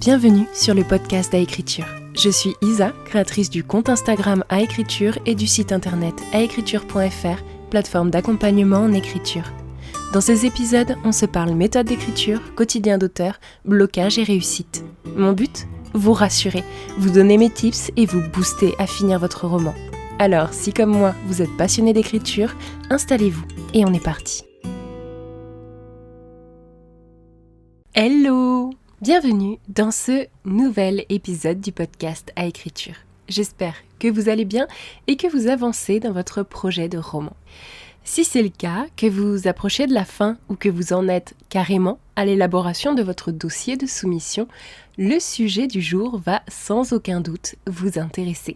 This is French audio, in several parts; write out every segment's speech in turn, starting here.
Bienvenue sur le podcast Aécriture. Je suis Isa, créatrice du compte Instagram Aécriture et du site internet aécriture.fr, plateforme d'accompagnement en écriture. Dans ces épisodes, on se parle méthode d'écriture, quotidien d'auteur, blocage et réussite. Mon but ? Vous rassurer, vous donner mes tips et vous booster à finir votre roman. Alors, si comme moi, vous êtes passionné d'écriture, installez-vous et on est parti. Hello ! Bienvenue dans ce nouvel épisode du podcast à écriture. J'espère que vous allez bien et que vous avancez dans votre projet de roman. Si c'est le cas, que vous approchez de la fin ou que vous en êtes carrément à l'élaboration de votre dossier de soumission, le sujet du jour va sans aucun doute vous intéresser.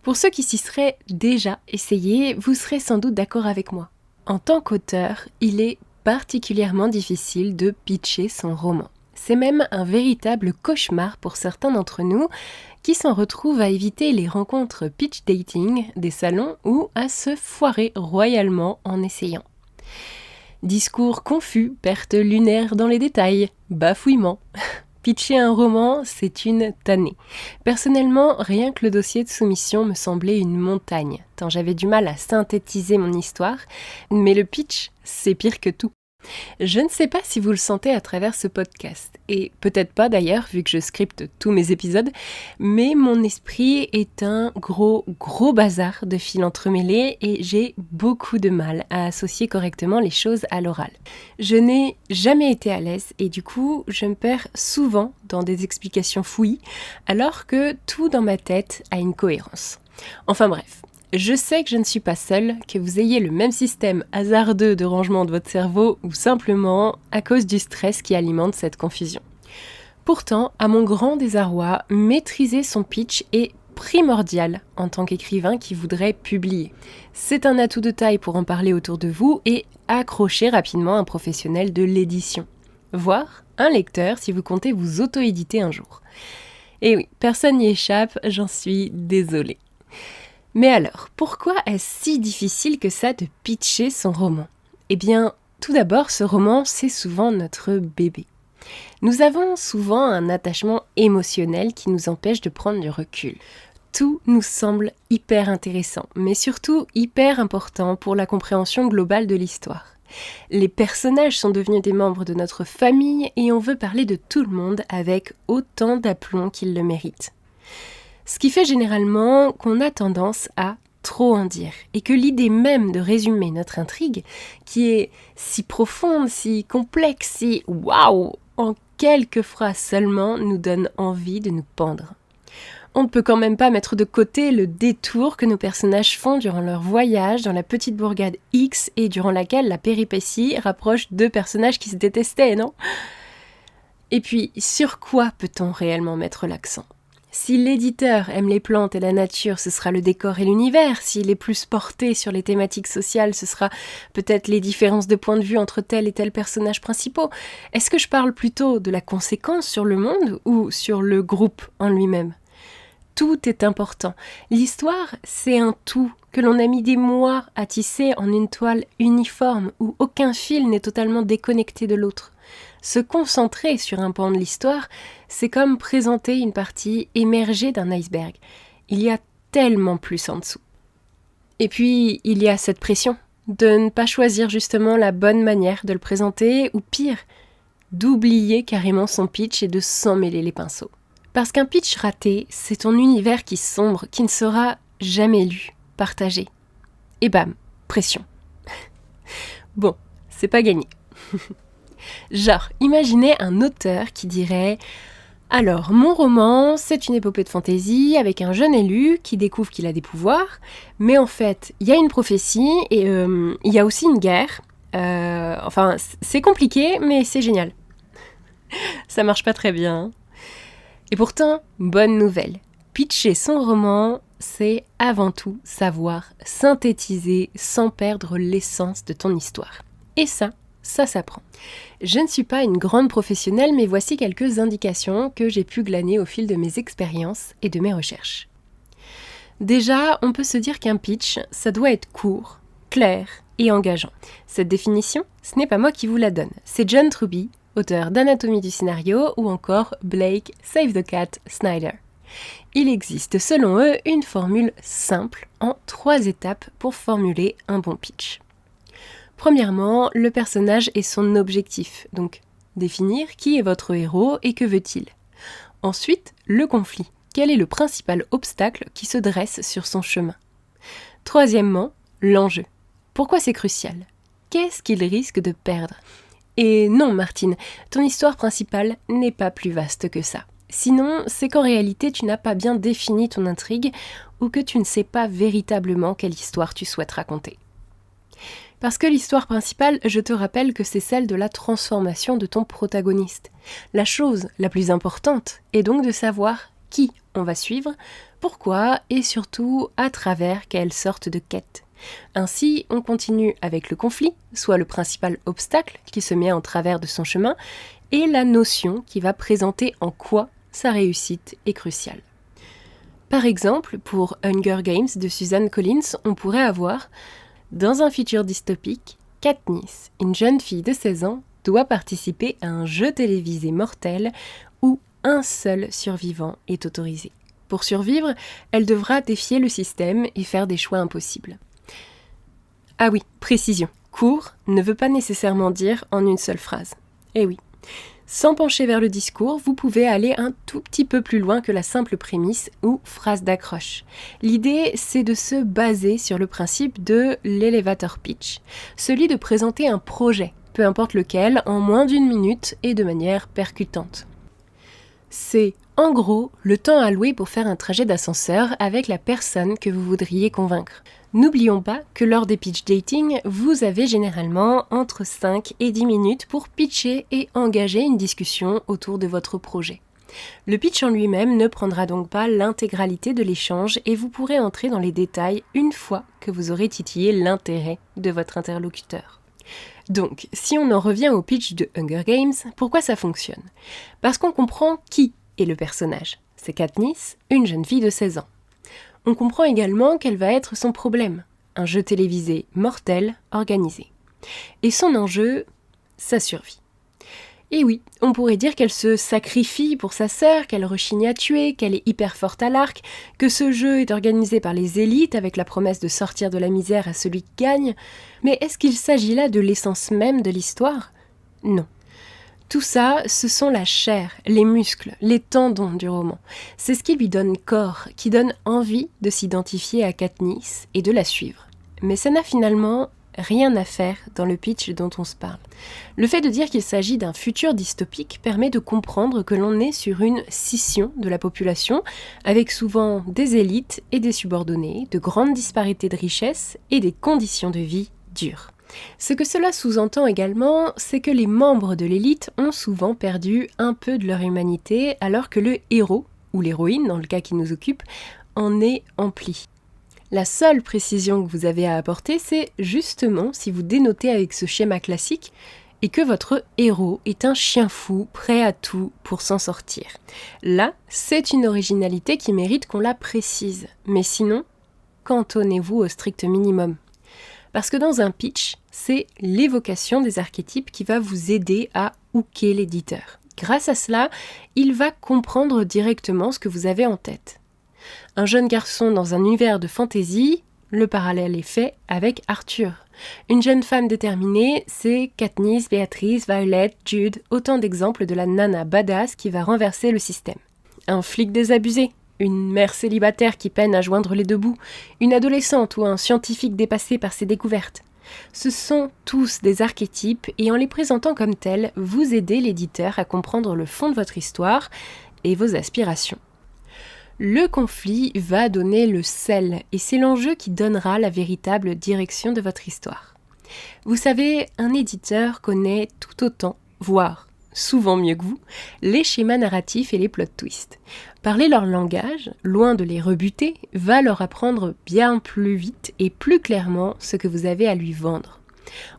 Pour ceux qui s'y seraient déjà essayés, vous serez sans doute d'accord avec moi. En tant qu'auteur, il est particulièrement difficile de pitcher son roman. C'est même un véritable cauchemar pour certains d'entre nous qui s'en retrouvent à éviter les rencontres pitch dating des salons ou à se foirer royalement en essayant. Discours confus, perte lunaire dans les détails, bafouillements. Pitcher un roman, c'est une tannée. Personnellement, rien que le dossier de soumission me semblait une montagne, tant j'avais du mal à synthétiser mon histoire, mais le pitch, c'est pire que tout. Je ne sais pas si vous le sentez à travers ce podcast, et peut-être pas d'ailleurs vu que je scripte tous mes épisodes, mais mon esprit est un gros bazar de fils entremêlés et j'ai beaucoup de mal à associer correctement les choses à l'oral. Je n'ai jamais été à l'aise et du coup je me perds souvent dans des explications fouillis alors que tout dans ma tête a une cohérence. Enfin bref. Je sais que je ne suis pas seule, que vous ayez le même système hasardeux de rangement de votre cerveau ou simplement à cause du stress qui alimente cette confusion. Pourtant, à mon grand désarroi, maîtriser son pitch est primordial en tant qu'écrivain qui voudrait publier. C'est un atout de taille pour en parler autour de vous et accrocher rapidement un professionnel de l'édition, voire un lecteur si vous comptez vous auto-éditer un jour. Et oui, personne n'y échappe, j'en suis désolée. Mais alors, pourquoi est-ce si difficile que ça de pitcher son roman ? Eh bien, tout d'abord, ce roman, c'est souvent notre bébé. Nous avons souvent un attachement émotionnel qui nous empêche de prendre du recul. Tout nous semble hyper intéressant, mais surtout hyper important pour la compréhension globale de l'histoire. Les personnages sont devenus des membres de notre famille et on veut parler de tout le monde avec autant d'aplomb qu'ils le méritent. Ce qui fait généralement qu'on a tendance à trop en dire et que l'idée même de résumer notre intrigue, qui est si profonde, si complexe, si waouh, en quelques phrases seulement, nous donne envie de nous pendre. On ne peut quand même pas mettre de côté le détour que nos personnages font durant leur voyage dans la petite bourgade X et durant laquelle la péripétie rapproche deux personnages qui se détestaient, non ? Et puis, sur quoi peut-on réellement mettre l'accent ? Si l'éditeur aime les plantes et la nature, ce sera le décor et l'univers. S'il est plus porté sur les thématiques sociales, ce sera peut-être les différences de point de vue entre tel et tel personnage principaux. Est-ce que je parle plutôt de la conséquence sur le monde ou sur le groupe en lui-même ? Tout est important. L'histoire, c'est un tout que l'on a mis des mois à tisser en une toile uniforme où aucun fil n'est totalement déconnecté de l'autre. Se concentrer sur un pan de l'histoire, c'est comme présenter une partie émergée d'un iceberg. Il y a tellement plus en dessous. Et puis, il y a cette pression de ne pas choisir justement la bonne manière de le présenter, ou pire, d'oublier carrément son pitch et de s'en mêler les pinceaux. Parce qu'un pitch raté, c'est ton univers qui sombre, qui ne sera jamais lu, partagé. Et bam, pression. Bon, c'est pas gagné. Genre, imaginez un auteur qui dirait « Alors, mon roman, c'est une épopée de fantaisie avec un jeune élu qui découvre qu'il a des pouvoirs, mais en fait, il y a une prophétie et il y a aussi une guerre. Enfin, c'est compliqué, mais c'est génial. » Ça marche pas très bien. Hein. Et pourtant, bonne nouvelle. Pitcher son roman, c'est avant tout savoir synthétiser sans perdre l'essence de ton histoire. Et ça s'apprend. Je ne suis pas une grande professionnelle, mais voici quelques indications que j'ai pu glaner au fil de mes expériences et de mes recherches. Déjà, on peut se dire qu'un pitch, ça doit être court, clair et engageant. Cette définition, ce n'est pas moi qui vous la donne. C'est John Truby, auteur d'Anatomie du scénario, ou encore Blake Save the Cat Snyder. Il existe selon eux une formule simple en 3 étapes pour formuler un bon pitch. Premièrement, le personnage et son objectif, donc définir qui est votre héros et que veut-il. Ensuite, le conflit. Quel est le principal obstacle qui se dresse sur son chemin? Troisièmement, l'enjeu. Pourquoi c'est crucial? Qu'est-ce qu'il risque de perdre? Et non, Martine, ton histoire principale n'est pas plus vaste que ça. Sinon, c'est qu'en réalité, tu n'as pas bien défini ton intrigue ou que tu ne sais pas véritablement quelle histoire tu souhaites raconter. Parce que l'histoire principale, je te rappelle que c'est celle de la transformation de ton protagoniste. La chose la plus importante est donc de savoir qui on va suivre, pourquoi et surtout à travers quelle sorte de quête. Ainsi, on continue avec le conflit, soit le principal obstacle qui se met en travers de son chemin, et la notion qui va présenter en quoi sa réussite est cruciale. Par exemple, pour Hunger Games de Suzanne Collins, on pourrait avoir dans un futur dystopique, Katniss, une jeune fille de 16 ans, doit participer à un jeu télévisé mortel où un seul survivant est autorisé. Pour survivre, elle devra défier le système et faire des choix impossibles. Ah oui, précision. Court ne veut pas nécessairement dire en une seule phrase. Eh oui. Sans pencher vers le discours, vous pouvez aller un tout petit peu plus loin que la simple prémisse ou phrase d'accroche. L'idée, c'est de se baser sur le principe de l'elevator pitch, celui de présenter un projet, peu importe lequel, en moins d'1 minute et de manière percutante. C'est, en gros, le temps alloué pour faire un trajet d'ascenseur avec la personne que vous voudriez convaincre. N'oublions pas que lors des pitch dating, vous avez généralement entre 5 et 10 minutes pour pitcher et engager une discussion autour de votre projet. Le pitch en lui-même ne prendra donc pas l'intégralité de l'échange et vous pourrez entrer dans les détails une fois que vous aurez titillé l'intérêt de votre interlocuteur. Donc, si on en revient au pitch de Hunger Games, pourquoi ça fonctionne? Parce qu'on comprend qui est le personnage. C'est Katniss, une jeune fille de 16 ans. On comprend également quel va être son problème, un jeu télévisé mortel organisé. Et son enjeu, sa survie. Et oui, on pourrait dire qu'elle se sacrifie pour sa sœur, qu'elle rechigne à tuer, qu'elle est hyper forte à l'arc, que ce jeu est organisé par les élites avec la promesse de sortir de la misère à celui qui gagne. Mais est-ce qu'il s'agit là de l'essence même de l'histoire? Non. Tout ça, ce sont la chair, les muscles, les tendons du roman. C'est ce qui lui donne corps, qui donne envie de s'identifier à Katniss et de la suivre. Mais ça n'a finalement rien à faire dans le pitch dont on se parle. Le fait de dire qu'il s'agit d'un futur dystopique permet de comprendre que l'on est sur une scission de la population, avec souvent des élites et des subordonnés, de grandes disparités de richesse et des conditions de vie dures. Ce que cela sous-entend également, c'est que les membres de l'élite ont souvent perdu un peu de leur humanité, alors que le héros, ou l'héroïne dans le cas qui nous occupe, en est empli. La seule précision que vous avez à apporter, c'est justement si vous dénotez avec ce schéma classique et que votre héros est un chien fou prêt à tout pour s'en sortir. Là, c'est une originalité qui mérite qu'on la précise, mais sinon, cantonnez-vous au strict minimum. Parce que dans un pitch, c'est l'évocation des archétypes qui va vous aider à hooker l'éditeur. Grâce à cela, il va comprendre directement ce que vous avez en tête. Un jeune garçon dans un univers de fantaisie, le parallèle est fait avec Arthur. Une jeune femme déterminée, c'est Katniss, Béatrice, Violet, Jude, autant d'exemples de la nana badass qui va renverser le système. Un flic désabusé, une mère célibataire qui peine à joindre les deux bouts, une adolescente ou un scientifique dépassé par ses découvertes. Ce sont tous des archétypes et en les présentant comme tels, vous aidez l'éditeur à comprendre le fond de votre histoire et vos aspirations. Le conflit va donner le sel et c'est l'enjeu qui donnera la véritable direction de votre histoire. Vous savez, un éditeur connaît tout autant, voire souvent mieux que vous, les schémas narratifs et les plot twists. Parler leur langage, loin de les rebuter, va leur apprendre bien plus vite et plus clairement ce que vous avez à lui vendre.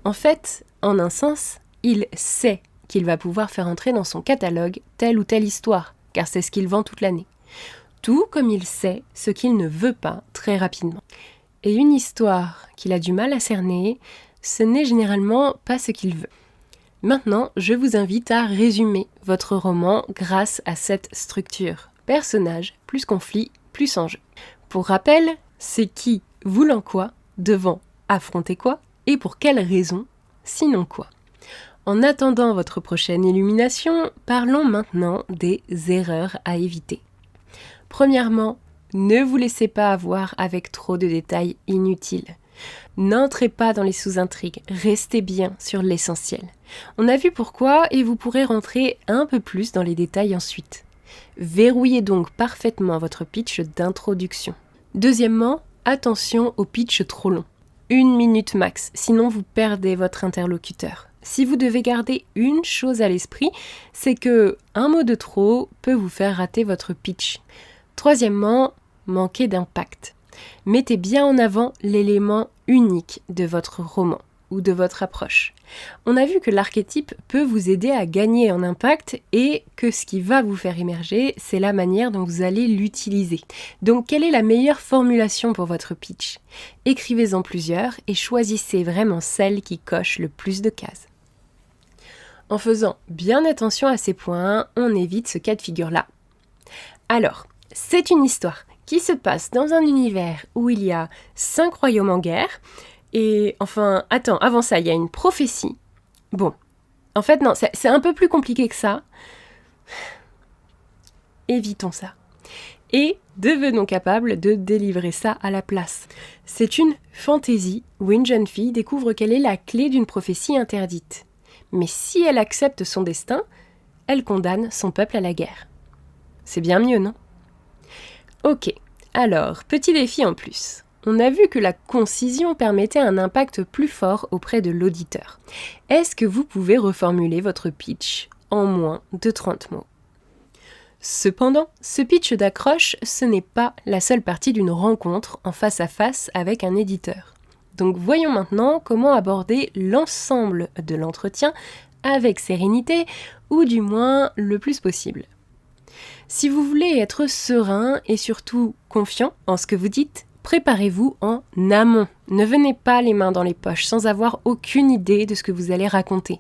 En fait, en un sens, il sait qu'il va pouvoir faire entrer dans son catalogue telle ou telle histoire, car c'est ce qu'il vend toute l'année. Tout comme il sait ce qu'il ne veut pas très rapidement. Et une histoire qu'il a du mal à cerner, ce n'est généralement pas ce qu'il veut. Maintenant, je vous invite à résumer votre roman grâce à cette structure. Personnage, plus conflit, plus enjeu. Pour rappel, c'est qui, voulant quoi, devant affronter quoi, et pour quelles raisons, sinon quoi. En attendant votre prochaine illumination, parlons maintenant des erreurs à éviter. Premièrement, ne vous laissez pas avoir avec trop de détails inutiles. N'entrez pas dans les sous-intrigues, restez bien sur l'essentiel. On a vu pourquoi et vous pourrez rentrer un peu plus dans les détails ensuite. Verrouillez donc parfaitement votre pitch d'introduction. Deuxièmement, attention au pitch trop long. 1 minute max, sinon vous perdez votre interlocuteur. Si vous devez garder une chose à l'esprit, c'est que un mot de trop peut vous faire rater votre pitch. Troisièmement, manquez d'impact. Mettez bien en avant l'élément unique de votre roman ou de votre approche. On a vu que l'archétype peut vous aider à gagner en impact et que ce qui va vous faire émerger, c'est la manière dont vous allez l'utiliser. Donc, quelle est la meilleure formulation pour votre pitch ? Écrivez-en plusieurs et choisissez vraiment celle qui coche le plus de cases. En faisant bien attention à ces points, on évite ce cas de figure-là. Alors, c'est une histoire qui se passe dans un univers où il y a 5 royaumes en guerre. Et enfin, avant ça, il y a une prophétie. Bon, en fait, non, c'est un peu plus compliqué que ça. Évitons ça. Et devenons capables de délivrer ça à la place. C'est une fantaisie où une jeune fille découvre quelle est la clé d'une prophétie interdite. Mais si elle accepte son destin, elle condamne son peuple à la guerre. C'est bien mieux, non ? Ok, alors, petit défi en plus. On a vu que la concision permettait un impact plus fort auprès de l'auditeur. Est-ce que vous pouvez reformuler votre pitch en moins de 30 mots ? Cependant, ce pitch d'accroche, ce n'est pas la seule partie d'une rencontre en face à face avec un éditeur. Donc voyons maintenant comment aborder l'ensemble de l'entretien avec sérénité, ou du moins le plus possible. Si vous voulez être serein et surtout confiant en ce que vous dites, préparez-vous en amont. Ne venez pas les mains dans les poches sans avoir aucune idée de ce que vous allez raconter.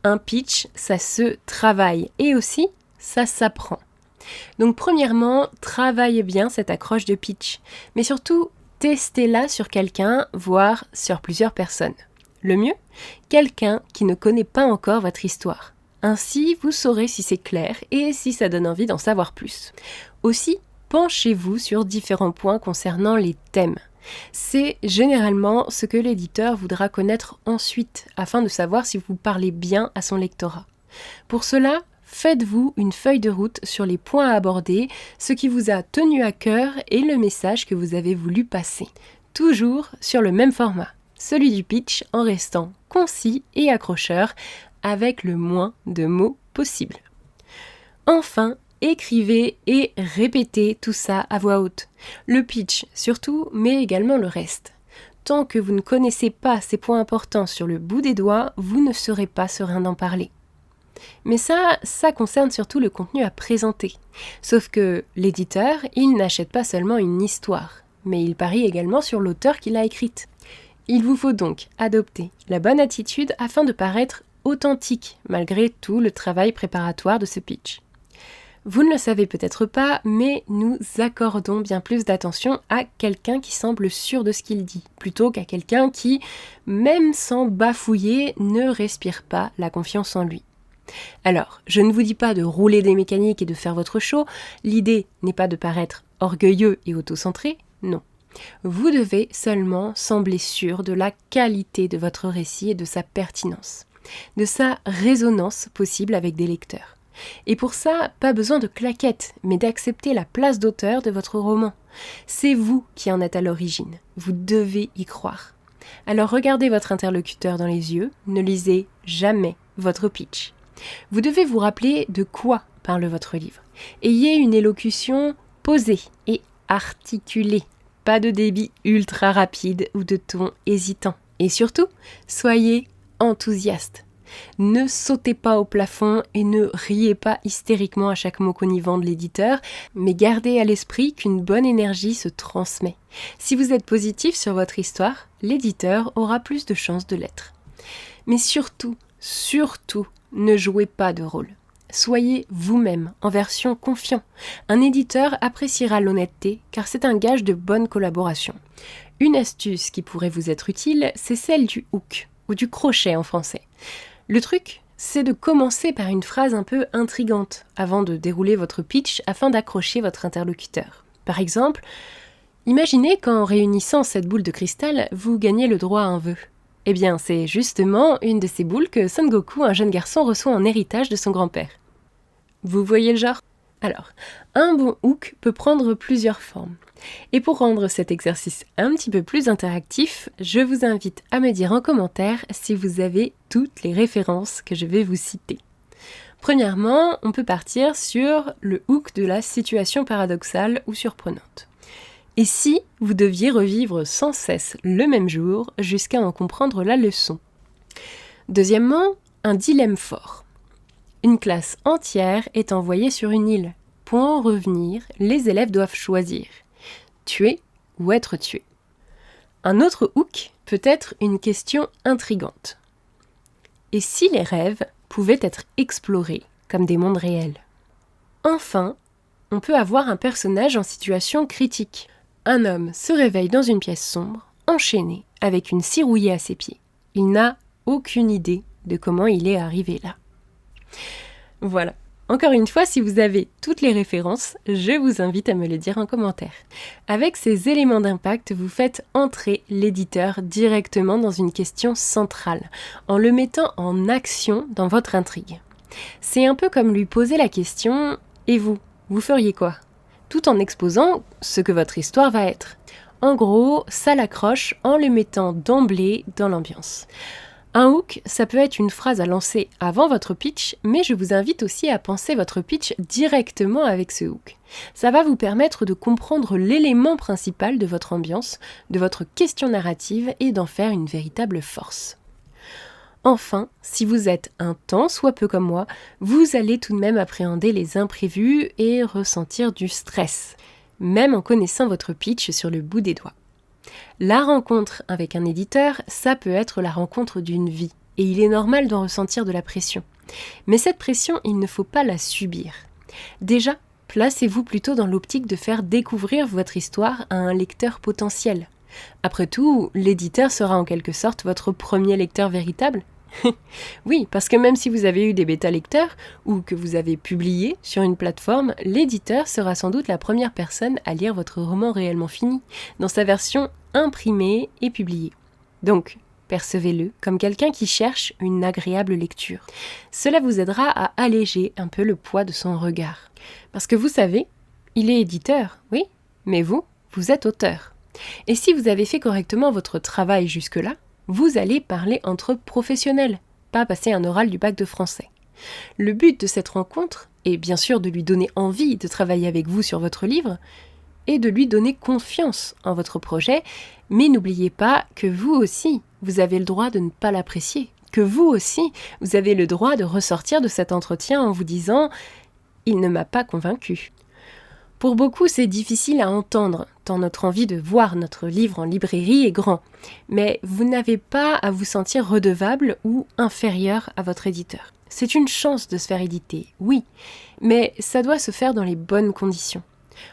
Un pitch, ça se travaille et aussi, ça s'apprend. Donc premièrement, travaillez bien cette accroche de pitch, mais surtout, testez-la sur quelqu'un, voire sur plusieurs personnes. Le mieux, quelqu'un qui ne connaît pas encore votre histoire. Ainsi, vous saurez si c'est clair et si ça donne envie d'en savoir plus. Aussi, penchez-vous sur différents points concernant les thèmes. C'est généralement ce que l'éditeur voudra connaître ensuite, afin de savoir si vous parlez bien à son lectorat. Pour cela, faites-vous une feuille de route sur les points à aborder, ce qui vous a tenu à cœur et le message que vous avez voulu passer. Toujours sur le même format, celui du pitch en restant concis et accrocheur, avec le moins de mots possible. Enfin, écrivez et répétez tout ça à voix haute. Le pitch surtout, mais également le reste. Tant que vous ne connaissez pas ces points importants sur le bout des doigts, vous ne serez pas serein d'en parler. Mais ça concerne surtout le contenu à présenter. Sauf que l'éditeur, il n'achète pas seulement une histoire, mais il parie également sur l'auteur qui l'a écrite. Il vous faut donc adopter la bonne attitude afin de paraître authentique, malgré tout le travail préparatoire de ce pitch. Vous ne le savez peut-être pas, mais nous accordons bien plus d'attention à quelqu'un qui semble sûr de ce qu'il dit, plutôt qu'à quelqu'un qui, même sans bafouiller, ne respire pas la confiance en lui. Alors, je ne vous dis pas de rouler des mécaniques et de faire votre show, l'idée n'est pas de paraître orgueilleux et autocentré, non. Vous devez seulement sembler sûr de la qualité de votre récit et de sa pertinence, de sa résonance possible avec des lecteurs. Et pour ça, pas besoin de claquettes, mais d'accepter la place d'auteur de votre roman. C'est vous qui en êtes à l'origine, vous devez y croire. Alors regardez votre interlocuteur dans les yeux, ne lisez jamais votre pitch. Vous devez vous rappeler de quoi parle votre livre. Ayez une élocution posée et articulée, pas de débit ultra rapide ou de ton hésitant. Et surtout, soyez enthousiaste. Ne sautez pas au plafond et ne riez pas hystériquement à chaque mot connivant de l'éditeur, mais gardez à l'esprit qu'une bonne énergie se transmet. Si vous êtes positif sur votre histoire, l'éditeur aura plus de chances de l'être. Mais surtout, surtout, ne jouez pas de rôle. Soyez vous-même, en version confiant. Un éditeur appréciera l'honnêteté car c'est un gage de bonne collaboration. Une astuce qui pourrait vous être utile, c'est celle du hook, ou du crochet en français. Le truc, c'est de commencer par une phrase un peu intrigante avant de dérouler votre pitch afin d'accrocher votre interlocuteur. Par exemple, imaginez qu'en réunissant cette boule de cristal, vous gagnez le droit à un vœu. Eh bien, c'est justement une de ces boules que Son Goku, un jeune garçon, reçoit en héritage de son grand-père. Vous voyez le genre ? Alors, un bon hook peut prendre plusieurs formes. Et pour rendre cet exercice un petit peu plus interactif, je vous invite à me dire en commentaire si vous avez toutes les références que je vais vous citer. Premièrement, on peut partir sur le hook de la situation paradoxale ou surprenante. Et si vous deviez revivre sans cesse le même jour jusqu'à en comprendre la leçon ? Deuxièmement, un dilemme fort. Une classe entière est envoyée sur une île. Pour en revenir, les élèves doivent choisir. Tuer ou être tué. Un autre hook peut être une question intrigante. Et si les rêves pouvaient être explorés comme des mondes réels ? Enfin, on peut avoir un personnage en situation critique. Un homme se réveille dans une pièce sombre, enchaîné, avec une scie rouillée à ses pieds. Il n'a aucune idée de comment il est arrivé là. Voilà. Encore une fois, si vous avez toutes les références, je vous invite à me les dire en commentaire. Avec ces éléments d'impact, vous faites entrer l'éditeur directement dans une question centrale, en le mettant en action dans votre intrigue. C'est un peu comme lui poser la question « Et vous, vous feriez quoi ?» tout en exposant ce que votre histoire va être. En gros, ça l'accroche en le mettant d'emblée dans l'ambiance. Un hook, ça peut être une phrase à lancer avant votre pitch, mais je vous invite aussi à penser votre pitch directement avec ce hook. Ça va vous permettre de comprendre l'élément principal de votre ambiance, de votre question narrative et d'en faire une véritable force. Enfin, si vous êtes un tant soit peu comme moi, vous allez tout de même appréhender les imprévus et ressentir du stress, même en connaissant votre pitch sur le bout des doigts. La rencontre avec un éditeur, ça peut être la rencontre d'une vie, et il est normal d'en ressentir de la pression. Mais cette pression, il ne faut pas la subir. Déjà, placez-vous plutôt dans l'optique de faire découvrir votre histoire à un lecteur potentiel. Après tout, l'éditeur sera en quelque sorte votre premier lecteur véritable. Oui, parce que même si vous avez eu des bêta-lecteurs ou que vous avez publié sur une plateforme, l'éditeur sera sans doute la première personne à lire votre roman réellement fini, dans sa version imprimée et publiée. Donc, percevez-le comme quelqu'un qui cherche une agréable lecture. Cela vous aidera à alléger un peu le poids de son regard. Parce que vous savez, il est éditeur, oui, mais vous êtes auteur. Et si vous avez fait correctement votre travail jusque-là, vous allez parler entre professionnels, pas passer un oral du bac de français. Le but de cette rencontre est bien sûr de lui donner envie de travailler avec vous sur votre livre et de lui donner confiance en votre projet, mais n'oubliez pas que vous aussi, vous avez le droit de ne pas l'apprécier, que vous aussi, vous avez le droit de ressortir de cet entretien en vous disant « il ne m'a pas convaincu ». Pour beaucoup, c'est difficile à entendre, tant notre envie de voir notre livre en librairie est grand. Mais vous n'avez pas à vous sentir redevable ou inférieur à votre éditeur. C'est une chance de se faire éditer, oui, mais ça doit se faire dans les bonnes conditions,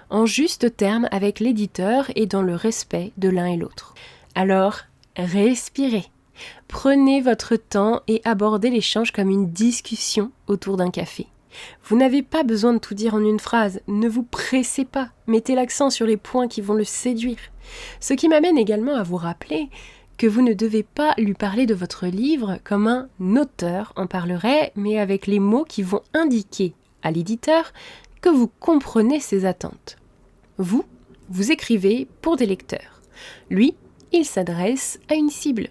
en juste terme avec l'éditeur et dans le respect de l'un et l'autre. Alors, respirez. Prenez votre temps et abordez l'échange comme une discussion autour d'un café. Vous n'avez pas besoin de tout dire en une phrase, ne vous pressez pas, mettez l'accent sur les points qui vont le séduire. Ce qui m'amène également à vous rappeler que vous ne devez pas lui parler de votre livre comme un auteur en parlerait, mais avec les mots qui vont indiquer à l'éditeur que vous comprenez ses attentes. Vous écrivez pour des lecteurs. Lui, il s'adresse à une cible.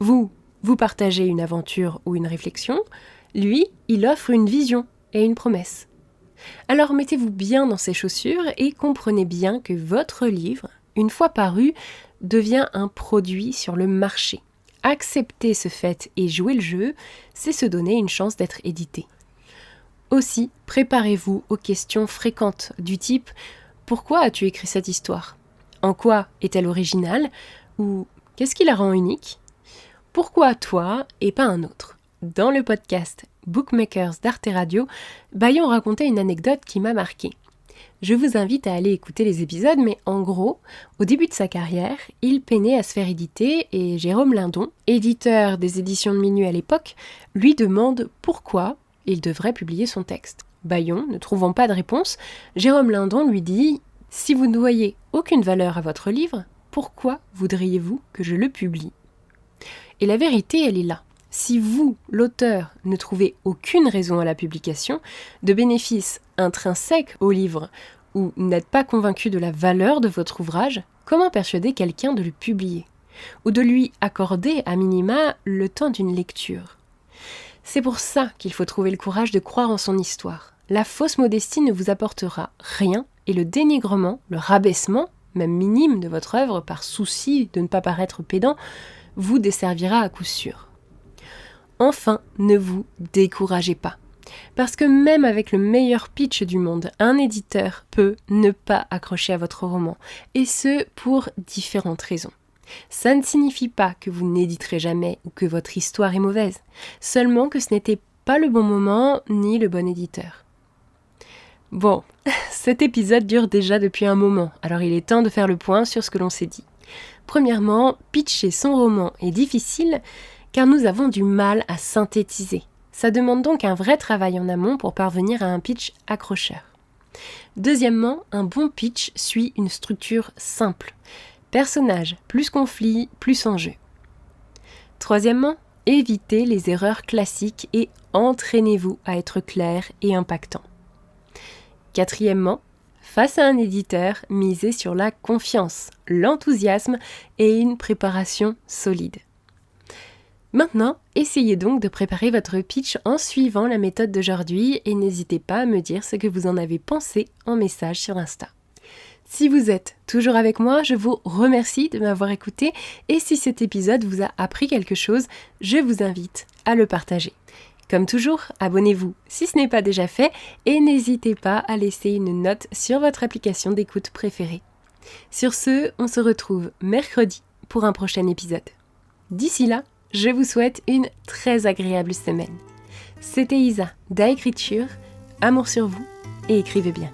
Vous partagez une aventure ou une réflexion. Lui, il offre une vision et une promesse. Alors mettez-vous bien dans ses chaussures et comprenez bien que votre livre, une fois paru, devient un produit sur le marché. Accepter ce fait et jouer le jeu, c'est se donner une chance d'être édité. Aussi, préparez-vous aux questions fréquentes du type « Pourquoi as-tu écrit cette histoire ? En quoi est-elle originale ? Ou qu'est-ce qui la rend unique ? Pourquoi toi et pas un autre ?» dans le podcast Bookmakers d'Arte Radio, Bayon racontait une anecdote qui m'a marquée. Je vous invite à aller écouter les épisodes, mais en gros, au début de sa carrière, il peinait à se faire éditer et Jérôme Lindon, éditeur des éditions de Minuit à l'époque, lui demande pourquoi il devrait publier son texte. Bayon, ne trouvant pas de réponse, Jérôme Lindon lui dit « Si vous ne voyez aucune valeur à votre livre, pourquoi voudriez-vous que je le publie ?» Et la vérité, elle est là. Si vous, l'auteur, ne trouvez aucune raison à la publication, de bénéfice intrinsèque au livre, ou n'êtes pas convaincu de la valeur de votre ouvrage, comment persuader quelqu'un de le publier ? Ou de lui accorder, à minima, le temps d'une lecture ? C'est pour ça qu'il faut trouver le courage de croire en son histoire. La fausse modestie ne vous apportera rien, et le dénigrement, le rabaissement, même minime de votre œuvre, par souci de ne pas paraître pédant, vous desservira à coup sûr. Enfin, ne vous découragez pas. Parce que même avec le meilleur pitch du monde, un éditeur peut ne pas accrocher à votre roman, et ce pour différentes raisons. Ça ne signifie pas que vous n'éditerez jamais ou que votre histoire est mauvaise, seulement que ce n'était pas le bon moment ni le bon éditeur. Bon, cet épisode dure déjà depuis un moment, alors il est temps de faire le point sur ce que l'on s'est dit. Premièrement, pitcher son roman est difficile car nous avons du mal à synthétiser. Ça demande donc un vrai travail en amont pour parvenir à un pitch accrocheur. Deuxièmement, un bon pitch suit une structure simple. Personnage, plus conflit, plus enjeu. Troisièmement, évitez les erreurs classiques et entraînez-vous à être clair et impactant. Quatrièmement, face à un éditeur, misez sur la confiance, l'enthousiasme et une préparation solide. Maintenant, essayez donc de préparer votre pitch en suivant la méthode d'aujourd'hui et n'hésitez pas à me dire ce que vous en avez pensé en message sur Insta. Si vous êtes toujours avec moi, je vous remercie de m'avoir écouté et si cet épisode vous a appris quelque chose, je vous invite à le partager. Comme toujours, abonnez-vous si ce n'est pas déjà fait et n'hésitez pas à laisser une note sur votre application d'écoute préférée. Sur ce, on se retrouve mercredi pour un prochain épisode. D'ici là, je vous souhaite une très agréable semaine. C'était Isa d'Aécriture, amour sur vous et écrivez bien.